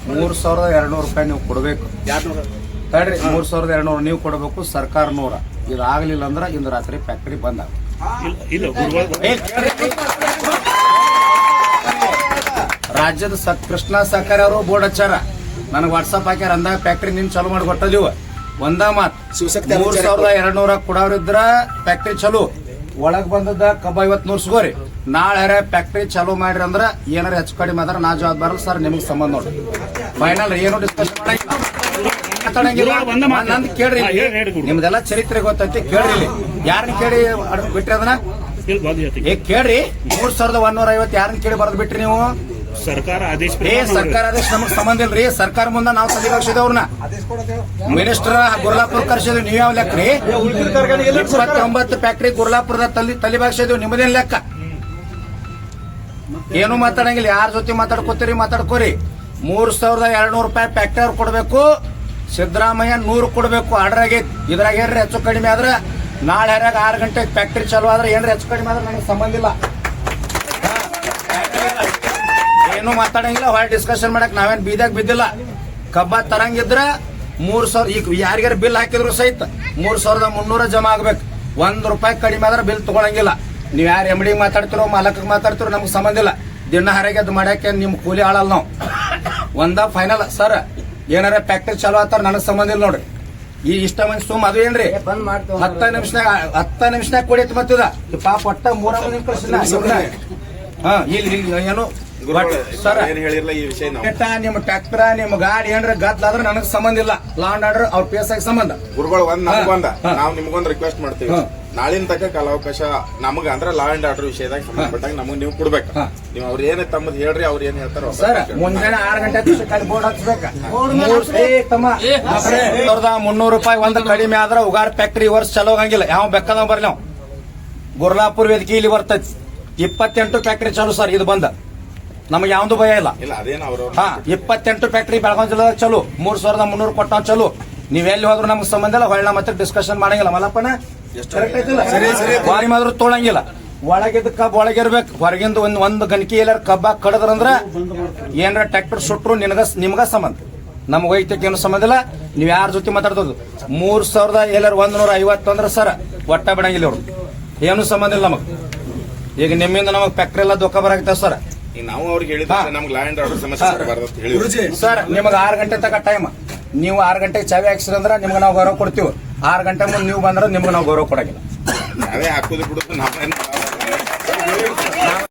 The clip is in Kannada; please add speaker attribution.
Speaker 1: 3200 ರೂಪಾಯಿ ನೀವು ಕೊಡಬೇಕು. ತಡ್ರಿ, 3200 ನೀವು ಕೊಡಬೇಕು, ಸರ್ಕಾರ 100. ಇದಾಗಲಿಲ್ಲ ಅಂದ್ರೆ ಇಂದು ರಾತ್ರಿ ಫ್ಯಾಕ್ಟರಿ ಬಂದ್ ಆಗ. ರಾಜ್ಯದ ಕೃಷ್ಣ ಸಹಕಾರಿ ಅವರು ಬೋರ್ಡ್ ಹಚ್ಚಾರ, ನನಗೆ ವಾಟ್ಸಪ್ ಹಾಕ್ಯಾರ. ಅಂದಾಗ ಫ್ಯಾಕ್ಟರಿ ನಿನ್ ಚಾಲೂ ಮಾಡಿ ಕೊಟ್ಟದಿವ ಒಂದ ಮಾತ್. 3200 ಕೊಡೋರಿದ್ರ ಫ್ಯಾಕ್ಟರಿ ಚಲೋ, ಒಳಗ್ ಬಂದದ ಕಬ್ಬ 50 ನೂರ್ಸ್ಕೋರಿ. ನಾಳೆ ಫ್ಯಾಕ್ಟರಿ ಚಾಲೂ ಮಾಡ್ರಿ ಅಂದ್ರ ಏನಾರ ಹೆಚ್ಚು ಕಡಿಮೆ ಆದ್ರ ನಾ ಜವಾಬ್ದಾರ ಸರ್, ನಿಮ್ಗೆ ಸಂಬಂಧ ನೋಡ್ರಿ. ಫೈನಲ್ ಏನು ಡಿಸ್ಕಷನ್ ಮಾತಾಡಂಗಿಲ್ಲ. ನಂದು ಕೇಳ್ರಿ, ನಿಮ್ದೆಲ್ಲ ಚರಿತ್ರೆ ಗೊತ್ತೈತಿ, ಕೇಳ್ರಿ. ಯಾರನ್ನ ಕೇಳಿ ಬಿಟ್ರಿ ಅದನ್ನ ಕೇಳ್ರಿ. 3150 ಯಾರನ್ನ ಕೇಳಿ ಬರ್ದ್ ಬಿಟ್ರಿ ನೀವು?
Speaker 2: ಸರ್ಕಾರ ಆದೇಶ.
Speaker 1: ಸರ್ಕಾರ ಆದೇಶ ನಮಗ್ ಸಂಬಂಧ ಇಲ್ರಿ. ಸರ್ಕಾರ ಮುಂದೆ ನಾವು ತಲೆ ಕರ್ಸಿದೇವ್ ಅವ್ರನ್ನ. ಮಿನಿಸ್ಟರ್ ಗುರ್ಲಾಪುರ ಕರ್ಸಿದ್ವಿ, ನೀವ್ ಯಾವ ಲೆಕ್ಕ ರೀ? 29 ಫ್ಯಾಕ್ಟರಿ ಗುರ್ಲಾಪುರದ ತಲೆ ಬಾಗ್ಸಿದ್ವಿ, ನಿಮ್ಮದೇನ್ ಲೆಕ್ಕ? ಏನು ಮಾತಾಡಂಗಿಲ್ಲ. ಯಾರ ಜೊತೆ ಮಾತಾಡ್ಕೋತೀರಿ ಮಾತಾಡ್ಕೋರಿ. 3200 ರೂಪಾಯಿ ಫ್ಯಾಕ್ಟರಿ ಅವ್ರು ಕೊಡ್ಬೇಕು, ಸಿದ್ದರಾಮಯ್ಯ 100 ಕೊಡ್ಬೇಕು. ಆರ್ಡರ್ ಆಗೈತಿ. ಇದ್ರಾಗ ಏನ್ರಿ ಹೆಚ್ಚು ಕಡಿಮೆ ಆದ್ರೆ ನಾಳೆ 6 ಗಂಟೆಗೆ ಫ್ಯಾಕ್ಟರಿ ಚಾಲು ಆದ್ರೆ ಏನ್ರಿ ಹೆಚ್ಚು ಕಡಿಮೆ ಆದ್ರೆ ನನಗೆ ಸಂಬಂಧ ಇಲ್ಲ. ಏನು ಮಾತಾಡಂಗಿಲ್ಲ. ಹೊಳೆ ಡಿಸ್ಕಷನ್ ಮಾಡಕ್ ನಾವೇನ್ ಬೀದಾಗ ಬಿದ್ದಿಲ್ಲ. ಕಬ್ಬ ತರಂಗಿದ್ರ 3000 ಈಗ ಯಾರಿಗಾರ ಬಿಲ್ ಹಾಕಿದ್ರು ಸಹಿತ 3300 ಜಮಾ ಆಗ್ಬೇಕು. 1 ರೂಪಾಯಿ ಕಡಿಮೆ ಆದ್ರೆ ಬಿಲ್ ತಗೊಳಂಗಿಲ್ಲ. ನೀವ್ ಯಾರು MD ಮಾತಾಡ್ತಿರೋ ಮಾಲಕ್ ಮಾತಾಡ್ತಿರೋ ನಮ್ಗೆ ಸಂಬಂಧ ಇಲ್ಲ. ದಿನ ಹರಗೆದ್ದು ಮಾಡಕ್ಕೆ ನಿಮ್ ಕೂಲಿ ಆಳಲ್ಲ ನಾವು. ಒಂದ ಫೈನಲ್ ಸರ್, ಏನಾರ ಫ್ಯಾಕ್ಟರಿ ಚಾಲು ಆತಾರ ನನಗ್ ಸಂಬಂಧ ಇಲ್ಲ ನೋಡ್ರಿ. ಈ ಇಷ್ಟ ಮಂದಿ ಸುಮ್ ಅದು ಏನ್ರಿ 10 ನಿಮಿಷನಾಗ ಕೊಡಿತ್ ಮತ್ತಿದ ಪಾಪ ಒಟ್ಟ 3 ಮಂದಿ ಕಳ್ಸಿಲ್ಲ. ಇಲ್ಲಿ ಏನು ಸರ್ ನಿಮ್ಮ ಟ್ರ್ಯಾಕ್ಟರ್ ನಿಮ್ಮ ಗಾಡಿ ಏನ್ರ ಗದ್ಲಾದ್ರೆ ನನಗ್ ಸಂಬಂಧ ಇಲ್ಲ. ಲಾ ಅಂಡ್ ಆರ್ಡರ್ ಅವ್ರ ಪಿ ಎಸ್ ಐ ಸಂಬಂಧ.
Speaker 3: ಗುರುಗಳು ನಾವು ನಿಮ್ಗೊಂದ್ ರಿಕ್ವೆಸ್ಟ್ ಮಾಡ್ತೀವಿ. ನಾಳಿನ ತಕ್ಕ ಕಾಲಾವಕಾಶ ನಮಗ ಅಂದ್ರೆ ಲಾ ಅಂಡ್ ಆರ್ಡರ್ ವಿಷಯದಾಗ ಸಂಬಂಧಪಟ್ಟಾಗ ನಮಗ್ ನೀವು ಕೊಡ್ಬೇಕು. ನೀವು ಅವ್ರ ಏನ್ ತಮ್ಮದ್ ಹೇಳ್ರಿ, ಅವ್ರ ಏನ್ ಹೇಳ್ತಾರ
Speaker 1: ಸರ್. ಮುಂಜಾನೆ 6 ಗಂಟೆ ಬೋರ್ಡ್ ಹಚ್ಬೇಕ. 300 ರೂಪಾಯಿ ಒಂದ್ ಕಡಿಮೆ ಆದ್ರೆ ಉಗಾರ್ ಫ್ಯಾಕ್ಟರಿ ವರ್ಷ ಚಲೋ ಆಗಂಗಿಲ್ಲ. ಯಾವ ಬೆಕ್ಕದ ಬರ್ಲಿ ನಾವು. ಗುರ್ಲಾಪುರ್ ವೇದಿಕೆ ಇಲ್ಲಿ ಬರ್ತೈತಿ. 28 ಫ್ಯಾಕ್ಟರಿ ಚಾಲು ಸರ್. ಇದು ಬಂದ ನಮಗೆ ಯಾವ್ದು ಭಯ ಇಲ್ಲ. 28 ಫ್ಯಾಕ್ಟರಿ ಬೆಳಗಾವಿ ಜಿಲ್ಲೆದಾಗ ಚಲೋ. 3300 ಕೊಟ್ಟ ಚಲೋ. ನೀವೆಲ್ಲಿ ಹೋದ್ರು ನಮ್ಗೆ ಸಂಬಂಧ ಇಲ್ಲ. ಹೊಳ್ಳ ಮತ್ತೆ ಡಿಸ್ಕಷನ್ ಮಾಡಂಗಿಲ್ಲ. ಮಲ್ಲಪ್ಪನ ಮಾದ್ರು ತೊಳಂಗಿಲ್ಲ. ಒಳಗಿದ್ದ ಕಬ್ಬ ಒಳಗಿರ್ಬೇಕು. ಹೊರಗಿಂದ ಒಂದ್ ಗಣಕಿ ಎಲ್ಲಾರ ಕಬ್ಬ ಕಡದ್ರಂದ್ರ ಏನಾರ ಟ್ರ್ಯಾಕ್ಟರ್ ಸುಟ್ರು ನಿಮ್ಗ ಸಂಬಂಧ. ನಮ್ಗೆ ವೈಯಕ್ತಿಕ ಏನು ಸಂಬಂಧ ಇಲ್ಲ. ನೀವ್ ಯಾರ ಜೊತೆ ಮಾತಾಡ್ತದ 3150 ಅಂದ್ರೆ ಸರ್ ಒಟ್ಟ ಬಿಡಂಗಿಲ್ಲ ಅವ್ರು. ಏನು ಸಂಬಂಧ ಇಲ್ಲ ನಮಗ್. ಈಗ ನಿಮ್ಮಿಂದ ನಮಗ್ ಫ್ಯಾಕ್ಟರಿ ಎಲ್ಲ ದೊಕ್ಕ ಬರಾಗ್ತಾವ ಸರ್.
Speaker 3: ನಾವು ಅವ್ರಿಗೆ ಹೇಳಿದ್ರೆ ನಮ್ಗೆ ಲಾ ಅಂಡ್ ಆರ್ಡರ್ ಸಮಸ್ಯೆ
Speaker 1: ಸರ್. ನಿಮಗೆ 6 ಗಂಟೆ ತನಕ ಟೈಮ್. ನೀವು 6 ಗಂಟೆಗೆ ಚಾವಿ ಹಾಕ್ಸಿದ್ರೆ ಅಂದ್ರೆ ನಿಮ್ಗೆ ನಾವು ಗೌರವ ಕೊಡ್ತೀವಿ. 6 ಗಂಟೆ ಮುಂದೆ ನೀವು ಬಂದ್ರೆ ನಿಮ್ಗೆ ನಾವು ಗೌರವ ಕೊಡಂಗಿಲ್ಲ.
Speaker 3: ನಾವೇ ಹಾಕುದು ಬಿಡುದು ನಾವೇನು